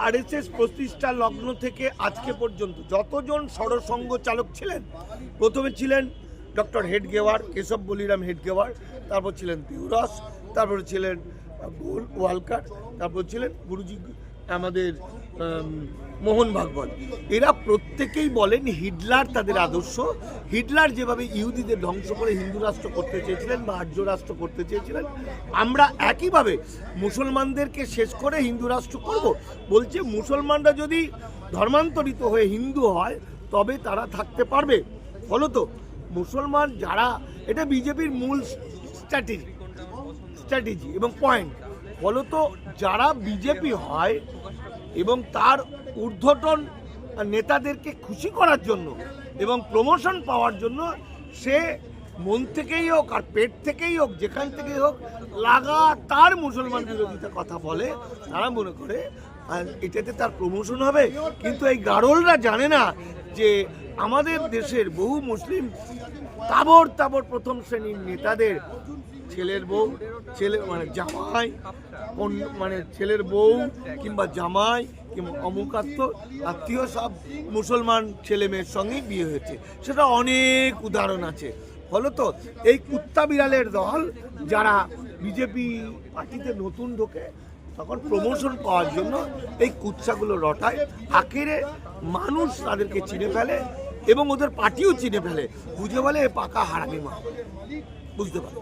RSS প্রতিষ্ঠা লগ্ন থেকে আজকে পর্যন্ত যতজন সরসংঘ চালক ছিলেন, প্রথমে ছিলেন ডক্টর হেডগেওয়ার, কেশব বলিরাম হেডগেওয়ার, তারপর ছিলেন দেওরাস, তারপরে ছিলেন ওয়ালকার, তারপর ছিলেন গুরুজি আমাদের মোহন ভাগবত। এরা প্রত্যেকেই বলেন হিটলার তাদের আদর্শ। হিটলার যেভাবে ইহুদিদের ধ্বংস করে হিন্দু রাষ্ট্র করতে চেয়েছিলেন বা আর্য রাষ্ট্র করতে চেয়েছিলেন, আমরা একইভাবে মুসলমানদেরকে শেষ করে হিন্দু রাষ্ট্র করব। বলছে মুসলমানরা যদি ধর্মান্তরিত হয়ে হিন্দু হয় তবে তারা থাকতে পারবে। ফলত মুসলমান যারা, এটা বিজেপির মূল স্ট্র্যাটেজি এবং পয়েন্ট। ফলত যারা বিজেপি হয় এবং তার ঊর্ধ্বতন নেতাদেরকে খুশি করার জন্য এবং প্রমোশন পাওয়ার জন্য সে মন থেকেই হোক আর পেট থেকেই হোক, যেখান থেকেই হোক, লাগাতার মুসলমান বিরোধিতা কথা বলে। তারা মনে করে এটাতে তার প্রমোশন হবে। কিন্তু এই গাড়লরা জানে না যে আমাদের দেশের বহু মুসলিম তাবড় প্রথম শ্রেণীর নেতাদের ছেলের বউ, জামাই, ছেলের বউ কিংবা জামাই কিংবা অমুক আত্মীয় সব মুসলমান ছেলে মেয়ের সঙ্গেই বিয়ে হয়েছে। সেটা অনেক উদাহরণ আছে। ফলত এই কুত্তা বিড়ালের দল যারা বিজেপি পার্টিতে নতুন ঢোকে, তখন প্রমোশন পাওয়ার জন্য এই কুচ্ছাগুলো রটায়। আখেরে মানুষ তাদেরকে চিনে ফেলে এবং ওদের পার্টিও চিনে ফেলে, বুঝে বলে পাকা হারামি মা, বুঝতে পারে।